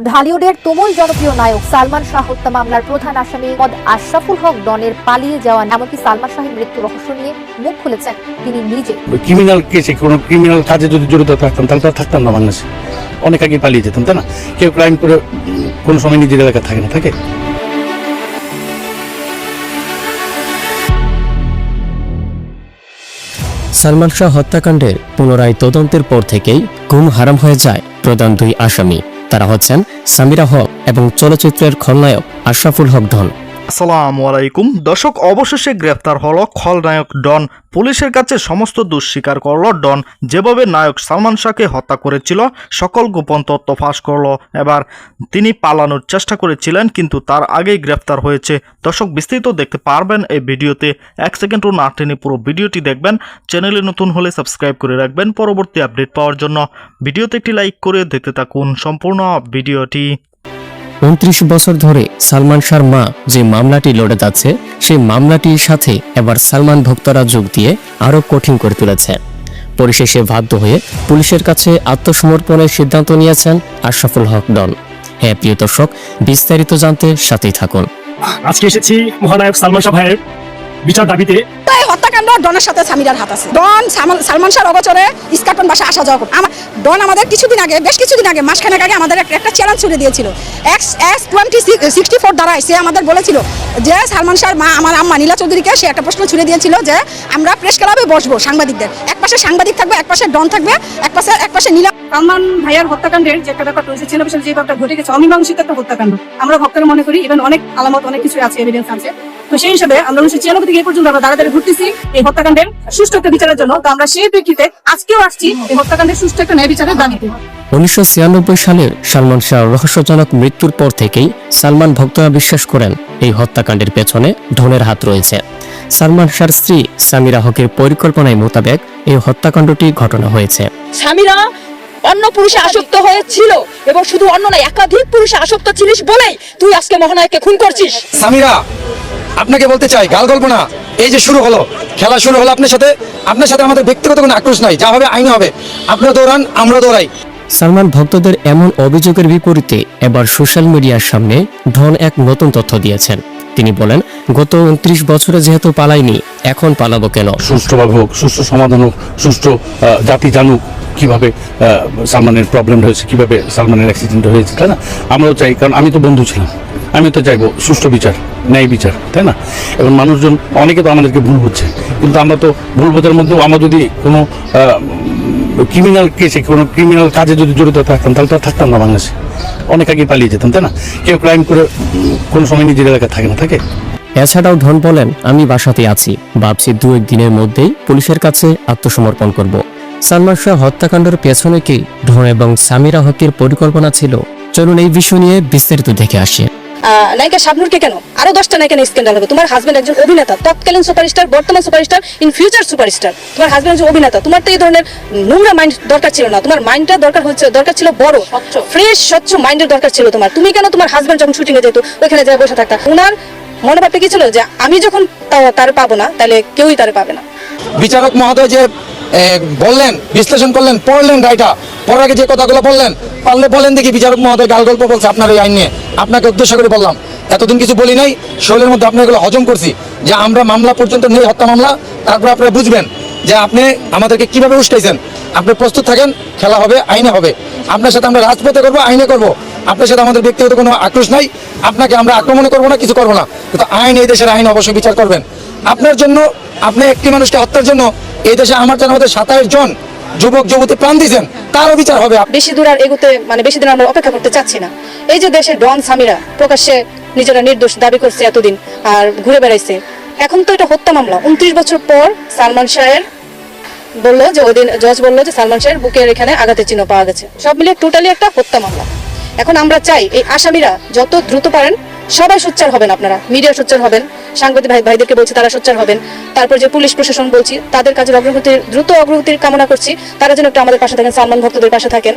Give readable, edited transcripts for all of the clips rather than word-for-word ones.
ঢালিউডের তুমুল জনপ্রিয় নায়ক সালমান শাহ হত্যা মামলার প্রধান আসামি মোহাম্মদ আশরাফুল হক ডনের পালিয়ে যাওয়া, এমনকি সালমান শাহের মৃত্যুর রহস্য নিয়ে মুখ খুলেছেন তিনি নিজে। ক্রিমিনাল কেসে কোনো ক্রিমিনাল কাজে যদি জড়িত থাকতাম তাহলে তো থাকতাম না বাংলাদেশে, অনেক আগে পালিয়ে যেতাম, তাই না? কেউ ক্রাইম করে কোনো সময় নিজের এলাকা থাকে না, থাকে। সালমান শাহ হত্যাকাণ্ডের পুনরায় তদন্তের পর থেকেই গুম হারাম হয়ে যায় প্রধান দুই আসামি। তারা হচ্ছেন সামিরা হক এবং চলচ্চিত্রের খলনায়ক আশরাফুল হক ডন। আসসালামু আলাইকুম দর্শক, অবশেষে গ্রেফতার হলো খলনায়ক ডন। পুলিশের কাছে সমস্ত দোষ স্বীকার করল ডন। যেভাবে নায়ক সালমান শাহকে হত্যা করেছিল সকল গোপন তথ্য ফাঁস করলো। এবার তিনি পালানোর চেষ্টা করেছিলেন, কিন্তু তার আগেই গ্রেফতার হয়েছে। দর্শক, বিস্তারিত দেখতে পারবেন এই ভিডিওতে। 1 সেকেন্ডও না টেনে পুরো ভিডিওটি দেখবেন। চ্যানেলে নতুন হলে সাবস্ক্রাইব করে রাখবেন পরবর্তী আপডেট পাওয়ার জন্য। ভিডিওতে একটি লাইক করে দেখতে থাকুন সম্পূর্ণ ভিডিওটি। 29 বছর ধরে সালমান শাহর মা যে মামলাটি লড়ে যাচ্ছে, সেই মামলাটির সাথে এবার সালমান ভক্তরা যোগ দিয়ে আরও কঠিন করে তুলেছে। পরিশেষে বাধ্য হয়ে পুলিশের কাছে আত্মসমর্পণের সিদ্ধান্ত নিয়েছেন আশরাফুল হক ডন। হ্যাঁ প্রিয় দর্শক, বিস্তারিত জানতে সাথেই থাকুন। আজকে এসেছি মহানায়ক সালমান শাহ ভাইয়ের বিচার দাবিতে। হত্যাকাণ্ড ডনের সাথে সামিরার হাত আছে। ডন সালমান শাহর অগোচরে ইস্কাটন বাসা আসা যাওয়া করে। ডন আমাদের বেশ কিছুদিন আগে মাসখানেক আগে আমাদের একটা চ্যালেঞ্জ ছুড়ে দিয়েছিল। X2064 দ্বারা সে আমাদের বলেছিল যে সালমান শাহর মা আমার আম্মা নীলা চৌধুরীকে সে একটা প্রশ্ন ছুড়ে দিয়েছিল যে আমরা প্রেস ক্লাবে বসবো সাংবাদিকদের, এক পাশে সাংবাদিক থাকবে, এক পাশে ডন থাকবে, এক পাশে নীলা। সালমান ভাইয়ার হত্যাকাণ্ডের যে একটা ব্যাপার রয়েছে, ছেলে যে ব্যাপারটা ঘটে গেছে, অমীমাংসিত একটা হত্যাকাণ্ড আমরা ভক্তরা মনে করি। ইভেন অনেক আলামত, অনেক কিছু আছে, এভিডেন্স আছে। তো সেই হিসাবে আমরা 1996 থেকে এই পর্যন্ত আমরা দাঁড়াদাঁড়ি ঘুরতেছি এই হত্যাকাণ্ডের সুষ্ঠু একটা বিচারের জন্য। তো আমরা সেই প্রেক্ষিতে আজকেও আসছি এই হত্যাকাণ্ডের সুষ্ঠু একটা ন্যায় বিচারের দাবিতে। 1996 সালের সালমান শাহর রহস্যজনক মৃত্যুর পর থেকেই সালমান ভক্তরা বিশ্বাস করেন এই হত্যাকাণ্ডের পেছনে ডনের হাত রয়েছে। সালমান শাহর স্ত্রী সামিরা হকের পরিকল্পনায় মোতাবেক এই হত্যাকাণ্ডটি ঘটনা হয়েছে। সামিরা অন্য পুরুষে আসক্ত হয়েছিল এবং শুধু অন্য নয়, একাধিক পুরুষে আসক্ত ছিলিস বলেই তুই আজকে মহানায়ককে খুন করছিস। সামিরা, আপনাকে বলতে চাই, গাল গল্প না, এই যে শুরু হলো, খেলা শুরু হলো আপনার সাথে আমাদের ব্যক্তিগত কোনো আক্রোশ নাই। যা হবে আইনে হবে। আপনারা দৌড়ান, আমরা দৌড়াই। সালমান ভক্তদের এমন অভিযোগের বিপরীতে এবার সোশ্যাল মিডিয়ার সামনে ডন এক নতুন তথ্য দিয়েছেন। তিনি বলেন, গত 29 বছরে যেহেতু পালাইনি, এখন পালাবো কেন? সুষ্ঠুভাবে হোক, সুষ্ঠু সমাধান হোক, সুষ্ঠু জাতি জানুক কিভাবে সালমানের প্রবলেম হয়েছে, কিভাবে সালমানের অ্যাক্সিডেন্ট হয়েছে, তাই না? আমরাও চাই, কারণ আমি তো বন্ধু ছিলাম, আমি তো চাইবো সুষ্ঠু বিচার, ন্যায় বিচার, তাই না? এবং মানুষজন অনেকে তো আমাদেরকে ভুল বুঝছে, কিন্তু আমরা তো ভুল বোঝার মধ্যেও আমরা যদি কোনো ক্রিমিনাল কেসে কোনো ক্রিমিনাল কাজে যদি জড়িত থাকতাম তাহলে তো থাকতাম না বাংলাদেশে, অনেক আগে পালিয়ে যেতাম, তাই না? কেউ ক্রাইম করে কোনো সময় নিজের এলাকা থাকে না, থাকে। এছাড়াও ডন বলেন, আমি বাসাতে আছি, ভাবছি 2-1 দিনের মধ্যেই পুলিশের কাছে আত্মসমর্পণ করব। সালমান শাহ হত্যাকাণ্ডের পেছনে কি ডন এবং সামিরা হকের পরিকল্পনা ছিল? চলুন এই বিষয় নিয়ে বিস্তারিত দেখে আসি। নায়িকা শাবনূরকে কেন আরো 10টা নায়িকা স্ক্যান্ডাল হবে? তোমার হাজবেন্ড একজন অভিনেতা, তৎকালীন সুপারস্টার, বর্তমান সুপারস্টার, ইন ফিউচার সুপারস্টার। তোমার হাজবেন্ড একজন অভিনেতা। তোমার তো এই ধরনের নোংরা মাইন্ড দরকার ছিল না। তোমার মাইন্ডটা দরকার ছিল বড়, ফ্রেশ, স্বচ্ছ মাইন্ডের দরকার ছিল তোমার। তুমি কেন তোমার হাজবেন্ড যখন শুটিং এ যেত ওখানে যা বসে থাকতা? ওনার মনোভাবটা কি ছিল যে আমি যখন তার পাবো না, তাহলে কেউই তার পাবে না। বিচারক মহোদয় যে বললেন, বিশ্লেষণ করলেন, পড়লেন রায়টা, পড়ার আগে যে কথাগুলো বললেন, পারলে বলেন দেখি। বিচারক মহোদয় গাল গল্প বলছে আপনার এই আইন নিয়ে, আপনাকে উদ্দেশ্য করে বললাম। এতদিন কিছু বলি নাই, শরীরের মধ্যে আপনি এগুলো হজম করছি যে আমরা মামলা পর্যন্ত নেই, হত্যা মামলা। তারপর আপনারা বুঝবেন যে আপনি আমাদেরকে কিভাবে উস্কাইছেন। আপনি প্রস্তুত থাকেন, খেলা হবে, আইনে হবে। আপনার সাথে আমরা রাজপথে করবো, আইনে করবো। আপনার সাথে আমাদের ব্যক্তিগত কোনো আক্রোশ নাই। আপনাকে আমরা আক্রমণ করবো না, কিছু করবো না, কিন্তু আইন, এই দেশের আইন অবশ্যই বিচার করবেন। আপনার জন্য, আপনি একটি মানুষকে হত্যার জন্য এই দেশে আমার জানা মধ্যে 27 জন যুবক যুবতী প্রাণ দিয়েছেন, তারও বিচার হবে। বেশি দূর আর এগোতে, বেশি দিন আমরা অপেক্ষা করতে চাচ্ছি না। এই যে দেশে ডন সামিরা প্রকাশ্যে নিজেরা নির্দোষ দাবি করছে এতদিন আর ঘুরে বেড়াইছে, এখন তো এটা হত্যা মামলা। 29 বছর পর সালমান শাহের বললো যে, ওই দিন জজ বললো যে সালমান শাহের বুকের এখানে আঘাতের চিহ্ন পাওয়া গেছে। সব মিলিয়ে টোটালি একটা হত্যা মামলা। এখন আমরা চাই এই আসামিরা যত দ্রুত পারেন সবাই সোচ্চার হবেন, আপনারা মিডিয়া সোচ্চার হবেন, সাংবাদিক ভাইদেরকে বলছি তারা সোচ্চার হবেন। তারপর যে পুলিশ প্রশাসন বলছি তাদের কাজের দ্রুত অগ্রগতির কামনা করছি, তারা যেন একটু আমাদের পাশে থাকেন, সালমান ভক্তদের পাশে থাকেন।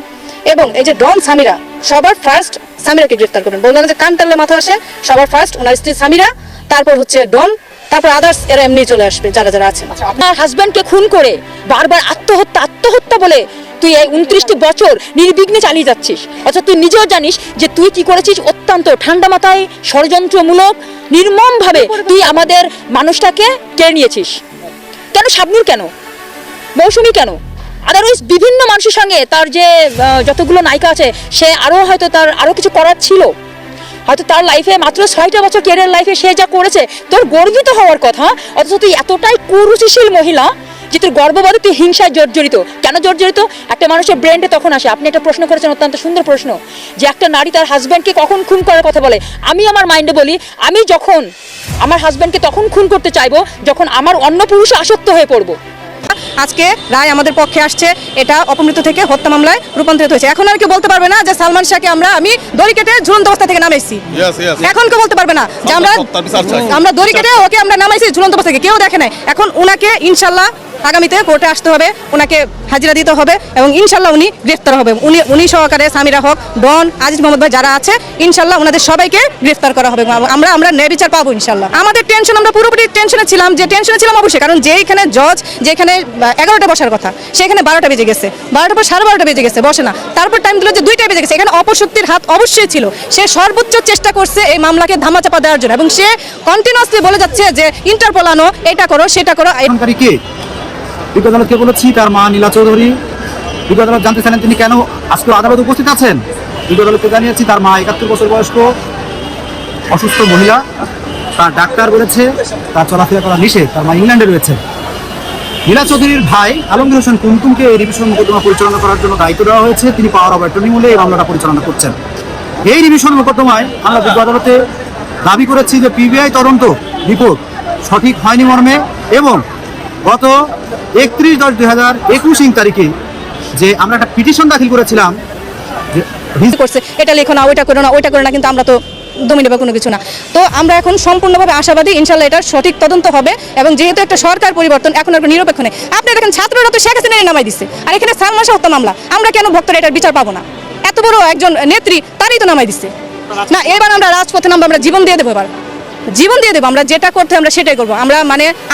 এবং এই যে ডন সামিরা, সবার ফার্স্ট সামিরাকে গ্রেফতার করবেন। বললাম যে কান টানলে মাথা আসে, সবার ফার্স্ট ওনার স্ত্রী সামিরা, তারপর হচ্ছে ডন, তারপর আদার্স এরা এমনি চলে আসবে যারা যারা আছেন। আপনার হাজবেন্ডকে খুন করে বারবার আত্মহত্যা বলে তুই এই 29টি বছর নির্বিঘ্নে চালিয়ে যাচ্ছিস, অর্থাৎ তুই নিজেও জানিস যে তুই কি করেছিস। অত্যন্ত ঠান্ডা মাথায় ষড়যন্ত্রমূলক নির্মমভাবে তুই আমাদের মানুষটাকে কেড়ে নিয়েছিস। কেন শাবনূর, কেন মৌসুমী, কেন আদারওয়াইজ বিভিন্ন মানুষের সঙ্গে তার যে যতগুলো নায়িকা আছে, সে আরও হয়তো তার আরও কিছু করার ছিল, হয়তো তার লাইফে মাত্র 6টা বছর ক্যারিয়ার লাইফে সে যা করেছে তোর গর্বিত হওয়ার কথা, অথচ তুই এতটাই কুরুচিশীল মহিলা যে তোর গর্ববাদে তুই হিংসায় জর্জরিত। কেন জর্জরিত? একটা মানুষের ব্রেনটে তখন আসে। আপনি একটা প্রশ্ন করেছেন, অত্যন্ত সুন্দর প্রশ্ন, যে একটা নারী তার হাজব্যান্ডকে কখন খুন করার কথা বলে। আমি আমার মাইন্ডে বলি, আমি যখন আমার হাজব্যান্ডকে তখন খুন করতে চাইবো যখন আমার অন্য পুরুষে আসক্ত হয়ে পড়বো। আজকে রায় আমাদের পক্ষে আসছে, এটা অপমৃত্যু থেকে হত্যা মামলায় রূপান্তরিত হয়েছে। এখন আর কেউ বলতে পারবে না যে সালমান শাহকে আমি দড়ি কেটে ঝুলন্ত অবস্থা থেকে নামাইছি। এখন কেউ বলতে পারবে না যে আমরা দড়ি কেটে ওকে আমরা নামাইছি ঝুলন্ত অবস্থা থেকে, কেউ দেখে নাই। এখন উনাকে ইনশাল্লাহ আগামীতে কোর্টে আসতে হবে, ওনাকে হাজিরা দিতে হবে এবং ইনশাল্লাহ উনি গ্রেফতার হবে। উনি সহকারে সামিরা হক, ডন, আজিজ মোহাম্মদ ভাই যারা আছে, ইনশাল্লাহ ওনাদের সবাইকে গ্রেফতার করা হবে। আমরা ন্যায় বিচার পাবো ইনশাল্লাহ। আমাদের টেনশন, আমরা পুরোপুরি টেনশনে ছিলাম, অবশ্যই, কারণ যেখানে জজ যেখানে 11টা বসার কথা সেখানে 12টা বেজে গেছে, 12টার পর 12:30 বেজে গেছে, বসে না। তারপর টাইম দিল যে 2টা বেজে গেছে। এখানে অপশক্তির হাত অবশ্যই ছিল। সে সর্বোচ্চ চেষ্টা করছে এই মামলাকে ধামাচাপা দেওয়ার জন্য এবং সে কন্টিনিউয়াসলি বলে যাচ্ছে যে ইন্টারপোল আনো, এটা করো সেটা করো। বিজ্ঞ আদালতকে বলেছি, তার মা নীলা চৌধুরী। বিজ্ঞ আদালত জানতে চাইলেন তিনি কেন আজকে আদালতে উপস্থিত আছেন। বিজ্ঞ আদালতকে জানিয়েছি তার মা 71 বছর বয়স্ক অসুস্থ মহিলা, তার ডাক্তার বলেছে তার চলাফেরা করা নিষেধ, তার মা ইংল্যান্ডে রয়েছে। নীলা চৌধুরীর ভাই আলমগীর হোসেন কুমকুমকে এই রিভিশন মোকদ্দমা পরিচালনা করার জন্য দায়িত্ব দেওয়া হয়েছে। তিনি পাওয়ার অফ অ্যাটর্নি মূল্যে এই মামলাটা পরিচালনা করছেন। এই রিভিশন মোকদ্দমায় আমরা বিজ্ঞ আদালতে দাবি করেছি যে পিবিআই তদন্ত রিপোর্ট সঠিক হয়নি মর্মে এবং গত 31/10/2021 তারিখে যে আমরা একটা পিটিশন দাখিল করেছিলাম যে করছে এটা লেখো না, ওইটা করো না, ওইটা করো না, কিন্তু আমরা তো দমে নেবে কোনো কিছু না। তো আমরা এখন সম্পূর্ণভাবে আশাবাদী ইনশাল্লাহ এটার সঠিক তদন্ত হবে এবং যেহেতু একটা সরকার পরিবর্তন, এখন একটা নিরপেক্ষ নেই। আপনি দেখেন ছাত্ররা তো শেখ হাসিনার নামাই দিচ্ছে, আর এখানে সালমান শাহ হত্যা মামলা, আমরা কেন ভক্তরা এটার বিচার পাবো না? এত বড় একজন নেত্রী, তারই তো নামাই দিচ্ছে না। এবার আমরা রাজপথে নামবো, আমরা জীবন দিয়ে দেবো, এবার জীবন দিয়ে দেবো। আমরা যেটা করতে আমরা সেটাই করবো। আমরা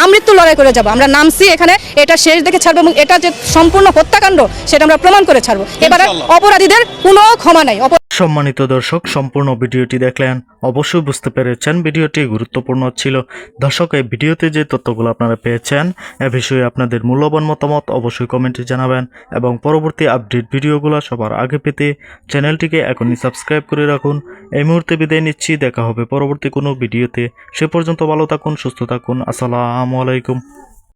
আমৃত্যু লড়াই করে যাবো। আমরা নামছি এখানে, এটা শেষ দেখে ছাড়বো এবং এটা যে সম্পূর্ণ হত্যাকাণ্ড সেটা আমরা প্রমাণ করে ছাড়বো। এবার অপরাধীদের কোনো ক্ষমা নাই। সম্মানিত দর্শক, সম্পূর্ণ ভিডিওটি দেখলেন, অবশ্যই বুঝতে পেরেছেন ভিডিওটি গুরুত্বপূর্ণ ছিল। দর্শক, এই ভিডিওতে যে তথ্যগুলো আপনারা পেয়েছেন এ বিষয়ে আপনাদের মূল্যবান মতামত অবশ্যই কমেন্টে জানাবেন এবং পরবর্তী আপডেট ভিডিওগুলো সবার আগে পেতে চ্যানেলটিকে এখনই সাবস্ক্রাইব করে রাখুন। এই মুহূর্তে বিদায় নিচ্ছি, দেখা হবে পরবর্তী কোনো ভিডিওতে। সে পর্যন্ত ভালো থাকুন, সুস্থ থাকুন। আসসালামু আলাইকুম।